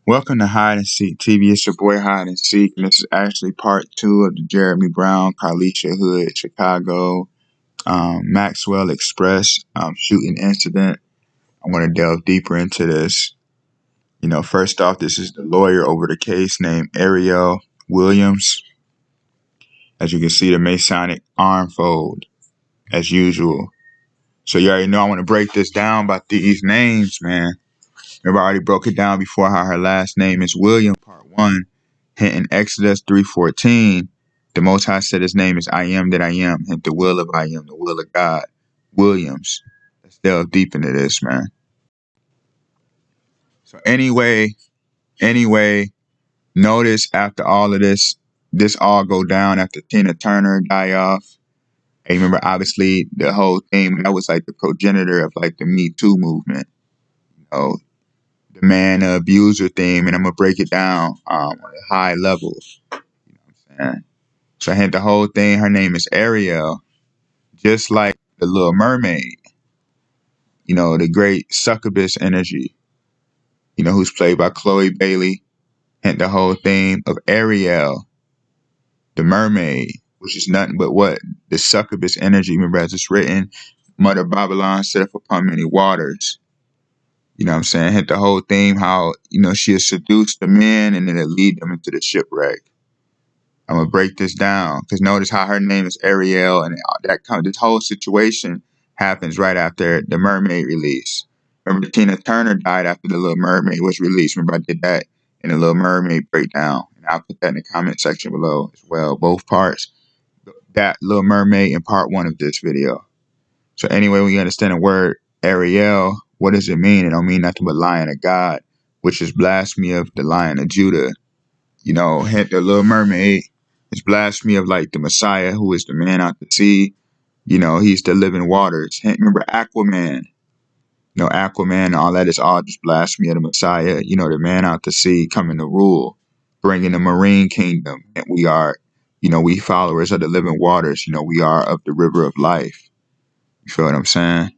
Welcome to Hide and Seek TV. It's your boy Hide and Seek, and this is actually part 2 of the Jeremy Brown, Carlisha Hood, Chicago, Maxwell Express shooting incident. I want to delve deeper into this. First off, this is the lawyer over the case named Ariel Williams. As you can see, the Masonic arm fold, as usual. So you already know I want to break this down about these names, man. Remember, I already broke it down before how her last name is William, part 1. Hint in Exodus 3:14, the Most High said his name is I am that I am. Hint the will of I am, the will of God. Williams. Let's delve deep into this, man. So anyway, notice after all of this all go down after Tina Turner die off. And remember, obviously, the whole thing, that was like the progenitor of like the Me Too movement. The man abuser theme, and I'm gonna break it down on a high level. You know what I'm saying? So I hint the whole thing. Her name is Ariel, just like the Little Mermaid. The great succubus energy. Who's played by Chloe Bailey. Hint the whole theme of Ariel, the mermaid, which is nothing but what? The succubus energy. Remember, as it's written, Mother Babylon set upon many waters. You know what I'm saying? Hit the whole theme, how, she has seduced the men and then it lead them into the shipwreck. I'm going to break this down because notice how her name is Ariel, and this whole situation happens right after the Mermaid release. Remember, Tina Turner died after the Little Mermaid was released. Remember, I did that in the Little Mermaid breakdown, and I'll put that in the comment section below as well, both parts. That Little Mermaid in part 1 of this video. So anyway, when you understand the word Ariel, what does it mean? It don't mean nothing but Lion of God, which is blasphemy of the Lion of Judah. Hint the Little Mermaid is blasphemy of like the Messiah, who is the man out the sea. He's the living waters. Hint, remember Aquaman. Aquaman, all that is all just blasphemy of the Messiah. The man out the sea coming to rule, bringing the marine kingdom. And we are, we followers of the living waters. We are of the river of life. You feel what I'm saying?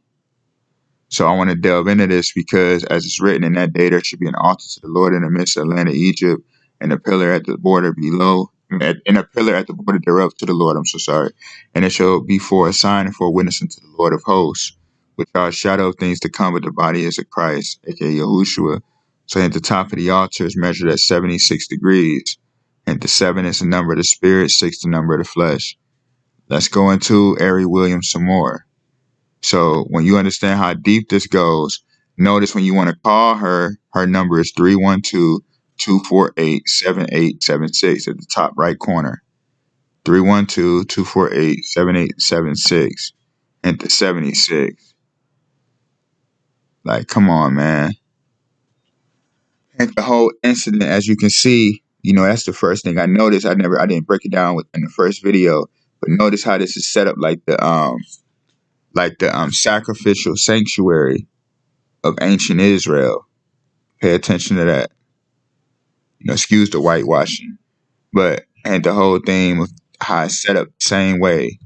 So I want to delve into this because, as it's written, in that day there should be an altar to the Lord in the midst of the land of Egypt, and a pillar at the border below, and a pillar at the border thereof to the Lord. I'm so sorry. And it shall be for a sign and for a witness unto the Lord of hosts, which are a shadow of things to come, but the body is of Christ, aka Yahushua. So at the top of the altar is measured at 76 degrees, and the 7 is the number of the spirit, 6 the number of the flesh. Let's go into Ari Williams some more. So when you understand how deep this goes, notice when you want to call her, her number is 312-248-7876 at the top right corner. 312-248-7876 and the 76. Like, come on, man. And the whole incident, as you can see, that's the first thing I noticed. I didn't break it down in the first video, but notice how this is set up like the sacrificial sanctuary of ancient Israel. Pay attention to that. Excuse the whitewashing, and the whole theme of how it's set up the same way.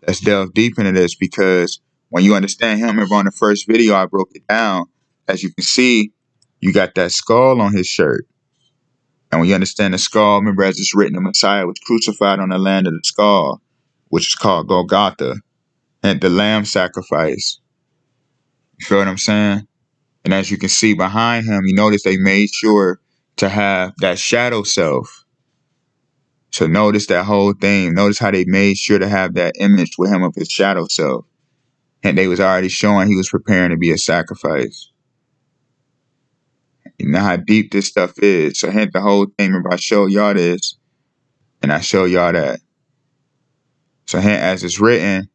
Let's delve deep into this because when you understand him, remember on the first video I broke it down. As you can see, you got that skull on his shirt. And when you understand the skull, remember as it's written, the Messiah was crucified on the land of the skull, which is called Golgotha, and the lamb sacrifice. You feel what I'm saying? And as you can see behind him, you notice they made sure to have that shadow self. So notice that whole thing. Notice how they made sure to have that image with him of his shadow self. And they was already showing he was preparing to be a sacrifice. You know how deep this stuff is. So hence the whole thing. Remember I showed y'all this. And I showed y'all that. So hence as it's written,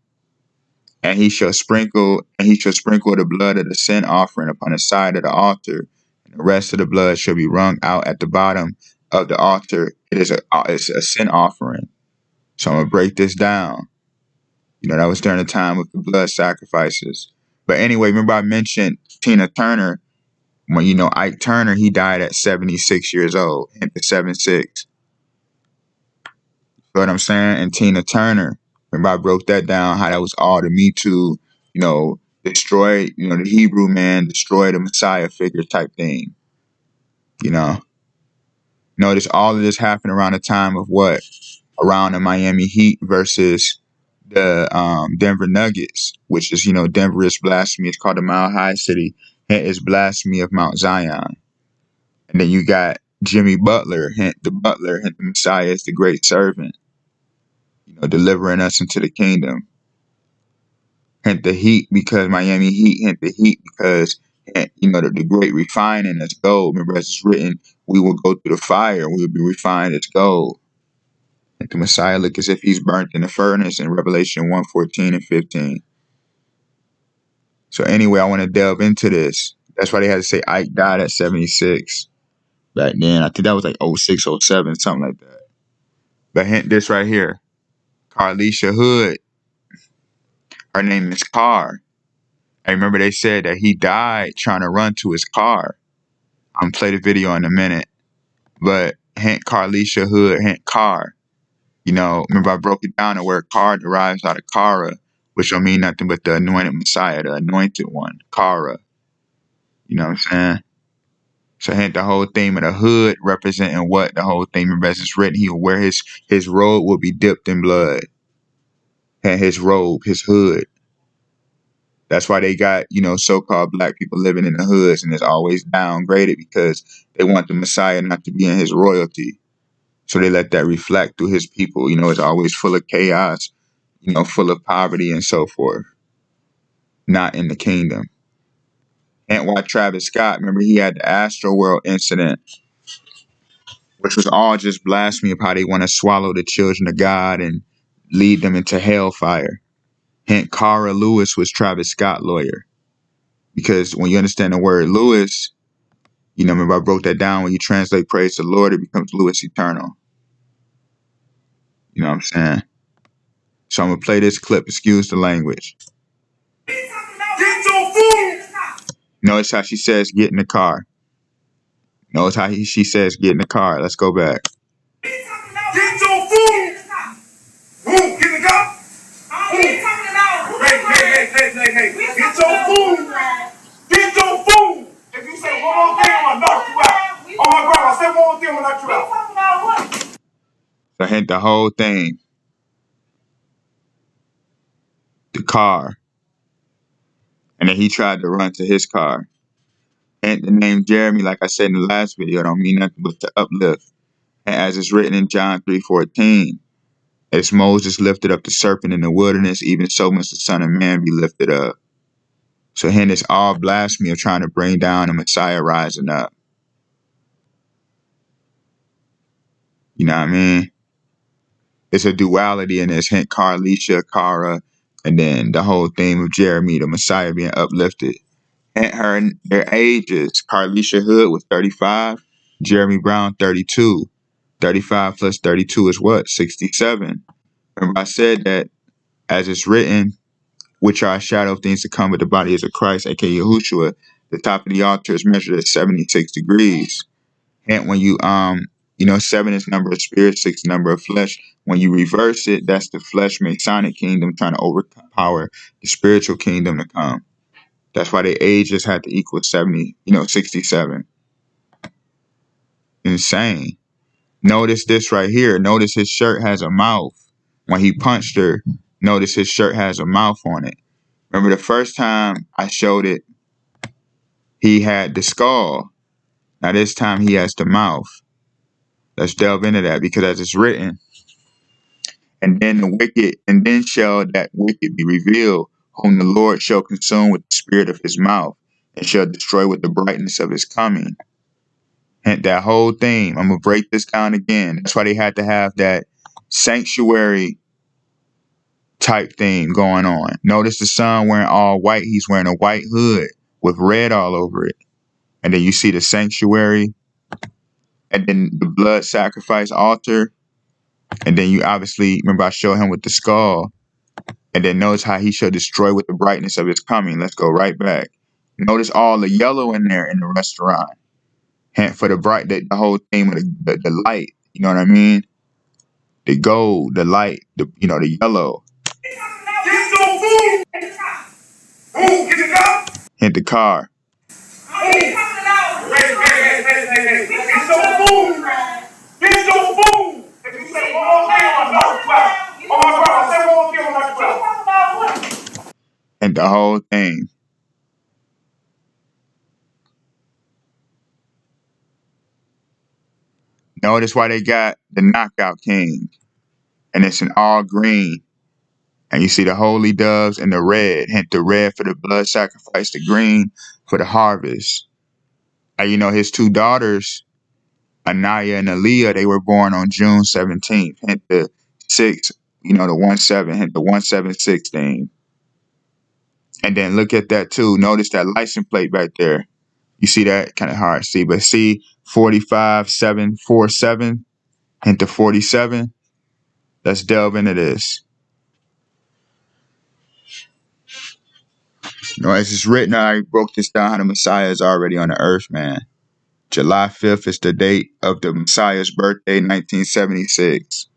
and he shall sprinkle the blood of the sin offering upon the side of the altar, and the rest of the blood shall be wrung out at the bottom of the altar. It's a sin offering. So I'm gonna break this down. That was during the time of the blood sacrifices. But anyway, remember I mentioned Tina Turner. When Ike Turner, he died at 76 years old, at the 76. You know what I'm saying? And Tina Turner. Remember, I broke that down, how that was all the Me Too, destroy, the Hebrew man, destroy the Messiah figure type thing. You know, notice all of this happened around the time of what? Around the Miami Heat versus the Denver Nuggets, which is, Denver is blasphemy. It's called the Mile High City. Hint is blasphemy of Mount Zion. And then you got Jimmy Butler, hint the Butler, hint the Messiah is the great servant, delivering us into the kingdom. Hint the Heat because Miami Heat, hint the Heat because, the great refining as gold. Remember, as it's written, we will go through the fire and we will be refined as gold. And the Messiah look as if he's burnt in the furnace in Revelation 1:14 and 15. So anyway, I want to delve into this. That's why they had to say Ike died at 76 back then. I think that was like 06, 07, something like that. But hint this right here. Carlisha Hood. Her name is Car. I remember they said that he died trying to run to his car. I'm gonna play the video in a minute. But hint Carlisha Hood, hint Car. Remember I broke it down to where Car derives out of Kara, which don't mean nothing but the anointed Messiah, the anointed one, Kara. You know what I'm saying? So hint the whole theme of the hood representing what? The whole theme of as it's written, he will wear his robe will be dipped in blood. And his robe, his hood. That's why they got, so-called black people living in the hoods, and it's always downgraded because they want the Messiah not to be in his royalty. So they let that reflect through his people. It's always full of chaos, full of poverty and so forth. Not in the kingdom. And why Travis Scott, remember he had the Astro World incident, which was all just blasphemy of how they want to swallow the children of God and lead them into hellfire. Hint, Cara Lewis was Travis Scott lawyer. Because when you understand the word Lewis, remember I broke that down. When you translate praise to the Lord, it becomes Lewis Eternal. You know what I'm saying? So I'm going to play this clip. Excuse the language. Get your food! Notice how she says, get in the car. Notice how she says, get in the car. Let's go back. Get your food! Who? Get in the car? Hey. Get your food! Get your food! If you say one more thing, I'm going to knock you out. Oh my God, I said one more thing, I'm going to knock you out. So hint the whole thing. The car. And then he tried to run to his car. And the name Jeremy, like I said in the last video, don't mean nothing but to uplift. And as it's written in John 3:14, as Moses lifted up the serpent in the wilderness, even so must the Son of Man be lifted up. So hence it's all blasphemy of trying to bring down the Messiah rising up. You know what I mean? It's a duality in this. Hint Carlisha, Kara, and then the whole theme of Jeremy, the Messiah being uplifted. And their ages, Carlisha Hood was 35, Jeremy Brown 32. 35 plus 32 is what? 67. Remember I said that as it's written, which are a shadow of things to come, but the body is of Christ, aka Yahushua. The top of the altar is measured at 76 degrees. And when you 7 is number of spirit, 6 number of flesh. When you reverse it, that's the flesh Masonic kingdom trying to overpower the spiritual kingdom to come. That's why their ages had to equal 67. Insane. Notice this right here. Notice his shirt has a mouth. When he punched her, notice his shirt has a mouth on it. Remember the first time I showed it, he had the skull. Now this time he has the mouth. Let's delve into that because as it's written, and then shall that wicked be revealed, whom the Lord shall consume with the spirit of his mouth, and shall destroy with the brightness of his coming. And that whole thing, I'm going to break this down again. That's why they had to have that sanctuary type thing going on. Notice the son wearing all white. He's wearing a white hood with red all over it. And then you see the sanctuary, and then the blood sacrifice altar. And then you obviously, remember I showed him with the skull. And then notice how he shall destroy with the brightness of his coming. Let's go right back. Notice all the yellow in there in the restaurant. Hint for the whole theme of the light. You know what I mean? The gold, the light, the yellow. Hit the car. Hint the whole thing. Notice why they got the Knockout King. And it's in all green. And you see the holy doves and the red. Hint the red for the blood sacrifice, the green for the harvest. And you know his two daughters, Anaya and Aaliyah, they were born on June 17th. Hint the 6, the 1-7, hint the 1-7-16. And then look at that too. Notice that license plate right there. You see that? Kind of hard to see, but see 45747, hint the 47. Let's delve into this. As it's written, I broke this down how the Messiah is already on the earth, man. July 5th is the date of the Messiah's birthday, 1976.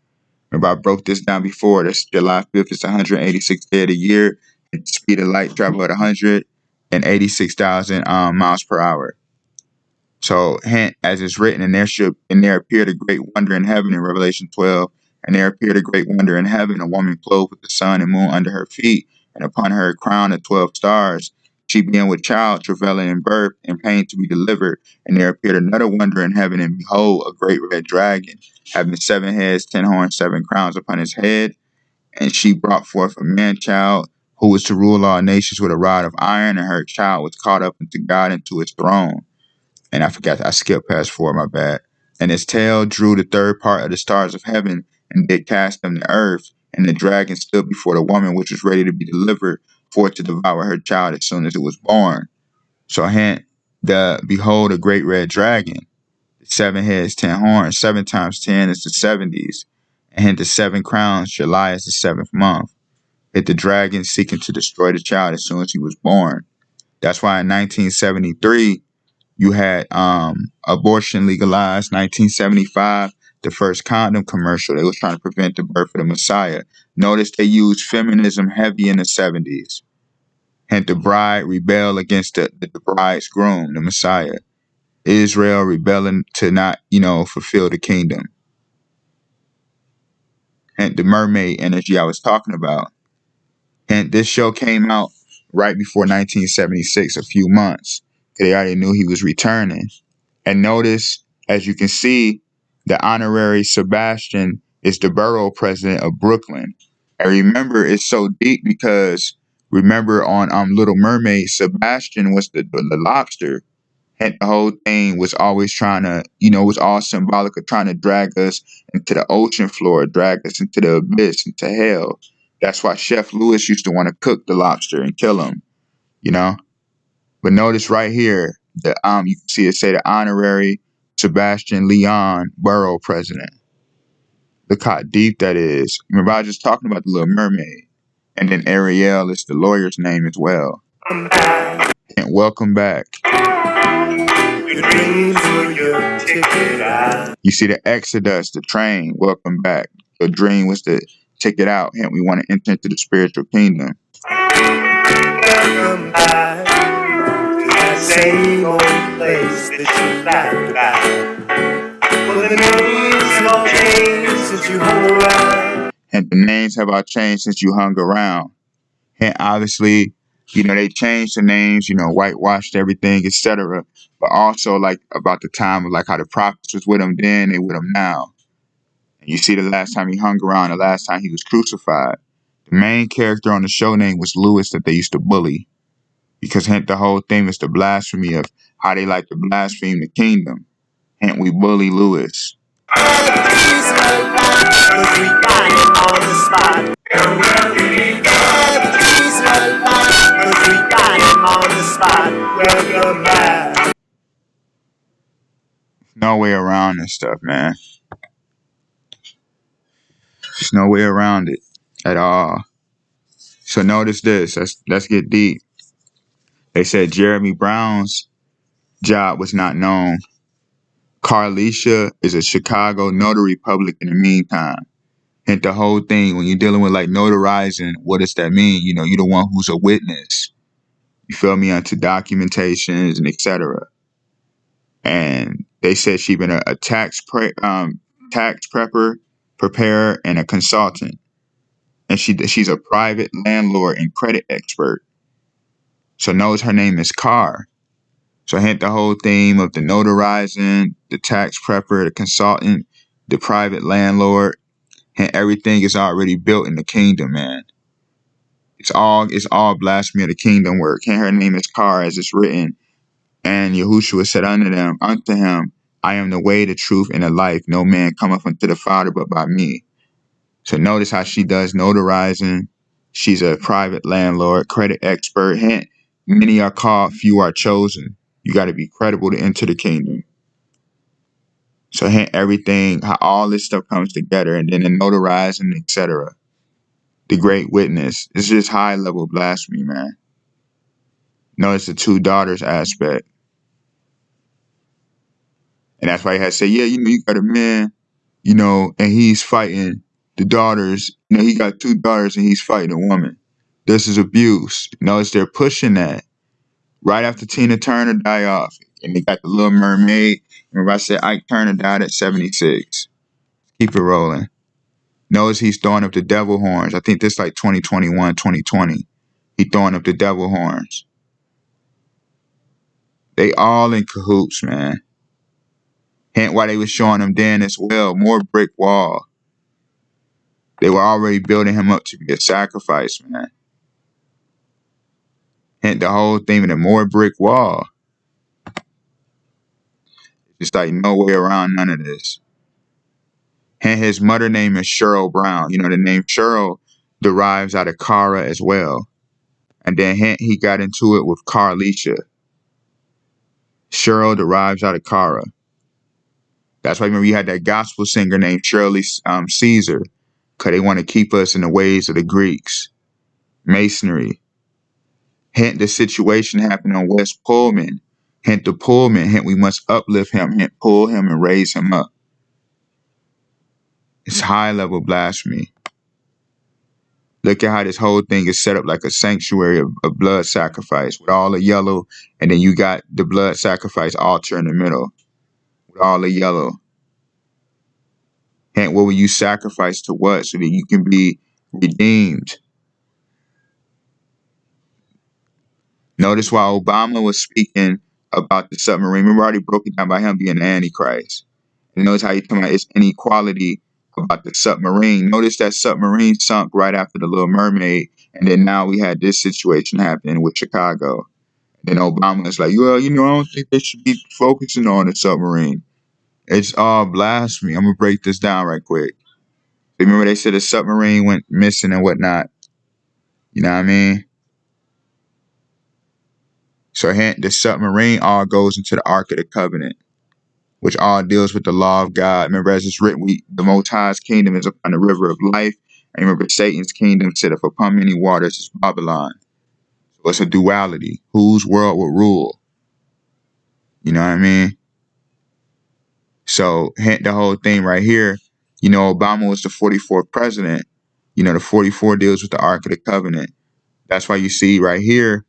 Remember, I broke this down before. That's July 5th is the 186th day of the year. And the speed of light travel at 186,000 miles per hour. So, hint, as it's written, and there appeared a great wonder in heaven in Revelation 12. And there appeared a great wonder in heaven, a woman clothed with the sun and moon under her feet, and upon her a crown of 12 stars. She began with child, travailing in birth, and pain to be delivered. And there appeared another wonder in heaven, and behold, a great red dragon, having 7 heads, 10 horns, 7 crowns upon his head. And she brought forth a man-child, who was to rule all nations with a rod of iron, and her child was caught up into God into his throne. And I skipped past 4, my bad. And his tail drew the third part of the stars of heaven, and did cast them to earth. And the dragon stood before the woman, which was ready to be delivered, for to devour her child as soon as it was born. So hint, behold, a great red dragon, 7 heads, 10 horns, 7 times 10 is the 70s. And hint the 7 crowns, July is the 7th month. Hit the dragon seeking to destroy the child as soon as he was born. That's why in 1973, you had abortion legalized. 1975, the first condom commercial. They was trying to prevent the birth of the Messiah. Notice they used feminism heavy in the 70s. Hence, the bride rebelled against the bride's groom, the Messiah. Israel rebelling to not, fulfill the kingdom. And the mermaid energy I was talking about. And this show came out right before 1976, a few months. They already knew he was returning. And notice, as you can see, the honorary Sebastian is the borough president of Brooklyn. And remember, it's so deep because remember on Little Mermaid, Sebastian was the lobster. And the whole thing was always trying to, was all symbolic of trying to drag us into the ocean floor, drag us into the abyss, into hell. That's why Chef Lewis used to want to cook the lobster and kill him, But notice right here, you can see it say the honorary Sebastian Leon Borough President. Look how deep that is. Remember, I was just talking about the Little Mermaid. And then Ariel is the lawyer's name as well. And welcome back. You see the Exodus, the train, welcome back. The dream was to take it out. And we want to enter into the spiritual kingdom. Welcome back to that same old place that you laughed about. Well, the names have all changed since you hung around. And the names have all changed since you hung around. And obviously, they changed the names, whitewashed everything, etc. But also, about the time of, how the prophets was with him then, they with him now. And you see the last time he hung around, the last time he was crucified. The main character on the show name was Lewis that they used to bully. Because, hence, the whole thing is the blasphemy of how they like to blaspheme the kingdom. Hence, we bully Lewis. No way around this stuff, man. There's no way around it at all. So notice this. Let's get deep. They said Jeremy Brown's job was not known. Carlisha is a Chicago notary public in the meantime. And the whole thing, when you're dealing with notarizing, what does that mean? You're the one who's a witness. You feel me? Onto documentations and etc. And they said she'd been a tax prepper, preparer, and a consultant. And she's a private landlord and credit expert. So notice her name is Car. So hint the whole theme of the notarizing, the tax prepper, the consultant, the private landlord, and everything is already built in the kingdom, man. It's all blasphemy of the kingdom work. And her name is Car, as it's written. And Yahushua said unto him, I am the way, the truth, and the life. No man cometh unto the Father but by me. So notice how she does notarizing. She's a private landlord, credit expert. Hint, many are called, few are chosen. You got to be credible to enter the kingdom. So hint everything, how all this stuff comes together, and then the notarizing, etc. The great witness. It's just high level blasphemy, man. Notice the two daughters aspect. And that's why he had to say, yeah, you got a man, and he's fighting the daughters. He got two daughters and he's fighting a woman. This is abuse. Notice they're pushing that. Right after Tina Turner died off. And they got the Little Mermaid. Remember I said Ike Turner died at 76. Keep it rolling. Notice he's throwing up the devil horns. I think this like 2021, 2020. He throwing up the devil horns. They all in cahoots, man. Hint why they was showing him then as well. More brick wall. They were already building him up to be a sacrifice, man. Hint the whole thing with a more brick wall. Just like no way around none of this. Hint his mother name is Cheryl Brown. The name Cheryl derives out of Cara as well. And then hint he got into it with Carlisha. Cheryl derives out of Cara. That's why remember you had that gospel singer named Shirley Caesar, because they want to keep us in the ways of the Greeks. Masonry. Hint the situation happened on West Pullman. Hint the Pullman. Hint we must uplift him. Hint pull him and raise him up. It's high level blasphemy. Look at how this whole thing is set up like a sanctuary of blood sacrifice with all the yellow, and then you got the blood sacrifice altar in the middle with all the yellow. Hint, what will you sacrifice to what so that you can be redeemed? Notice while Obama was speaking about the submarine, remember I already broke it down by him being the Antichrist. And notice how he's talking about it's inequality about the submarine. Notice that submarine sunk right after the Little Mermaid, and then now we had this situation happen with Chicago. And then Obama is like, well, I don't think they should be focusing on the submarine. It's all blasphemy. I'm gonna break this down right quick. Remember they said the submarine went missing and whatnot. You know what I mean? So hint, the submarine all goes into the Ark of the Covenant, which all deals with the law of God. Remember, as it's written, the Most High's kingdom is upon the river of life. And remember, Satan's kingdom sitteth upon many waters is Babylon. So it's a duality. Whose world will rule? You know what I mean? So hint the whole thing right here. Obama was the 44th president. The 44 deals with the Ark of the Covenant. That's why you see right here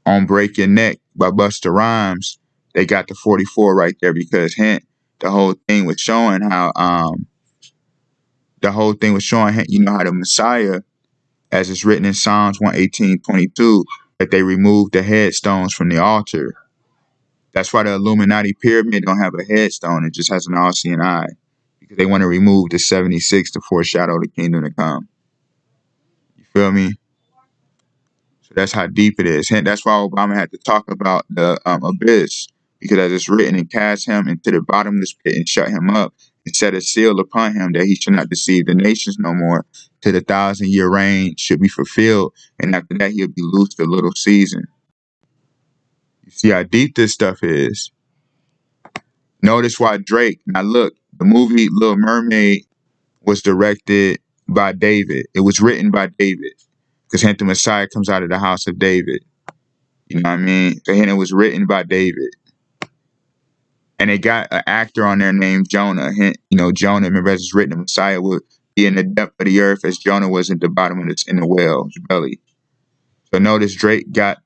on Break Your Neck by Busta Rhymes, they got the 44 right there because hint, the whole thing was showing how how the Messiah, as it's written in Psalms 118:22, that they removed the headstones from the altar. That's why the Illuminati pyramid don't have a headstone, it just has an all-seeing eye. Because they want to remove the 76 to foreshadow the kingdom to come. You feel me? So that's how deep it is. Hence, that's why Obama had to talk about the abyss, because as it's written, and cast him into the bottomless pit and shut him up and set a seal upon him that he should not deceive the nations no more till the 1,000-year reign should be fulfilled. And after that, he'll be loosed a little season. You see how deep this stuff is. Notice why Drake, now look, the movie Little Mermaid was directed by David. It was written by David. Because hence the Messiah comes out of the house of David. You know what I mean? So hence it was written by David. And they got an actor on there named Jonah. Hence, Jonah, remember as it's written, the Messiah would be in the depth of the earth as Jonah was at the bottom of in the whale's belly. So notice Drake got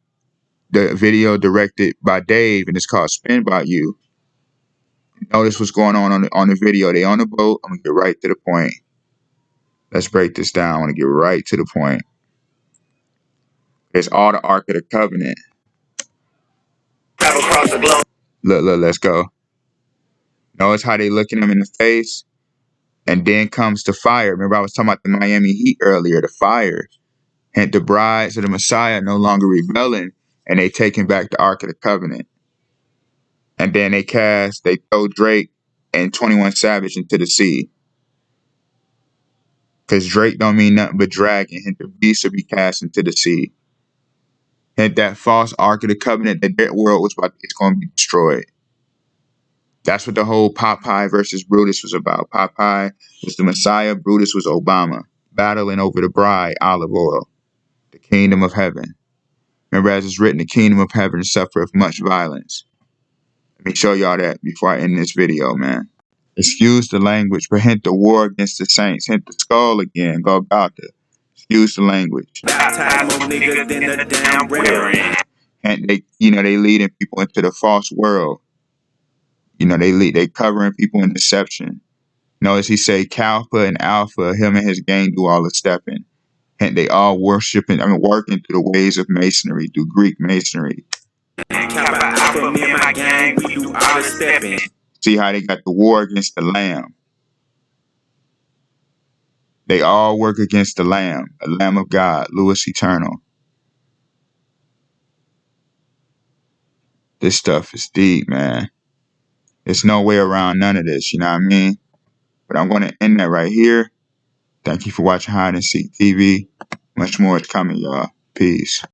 the video directed by Dave, and it's called Spin About You. Notice what's going on the video. They on the boat. I'm going to get right to the point. Let's break this down. I want to get right to the point. It's all the Ark of the Covenant. Travel across the globe. Look, let's go. Notice how they looking him in the face? And then comes the fire. Remember I was talking about the Miami Heat earlier, the fire. And the brides of the Messiah no longer rebelling, and they taking back the Ark of the Covenant. And then they throw Drake and 21 Savage into the sea. Because Drake don't mean nothing but dragon, and the beast will be cast into the sea. And that false Ark of the Covenant, that world it's going to be destroyed. That's what the whole Popeye versus Brutus was about. Popeye was the Messiah, Brutus was Obama, battling over the bride, olive oil, the kingdom of heaven. Remember, as it's written, the kingdom of heaven suffereth much violence. Let me show y'all that before I end this video, man. Excuse the language, but hint the war against the saints. Hint the skull again, Golgotha. Excuse the language. And they leading people into the false world. They covering people in deception. Notice he say Kalpa and Alpha, him and his gang do all the stepping. And they all working through the ways of masonry, through Greek masonry. Kappa, Alpha, me and my gang, we do all the stepping. See how they got the war against the Lamb. They all work against the Lamb of God, Louis Eternal. This stuff is deep, man. There's no way around none of this, you know what I mean? But I'm going to end that right here. Thank you for watching Hide and Seek TV. Much more is coming, y'all. Peace.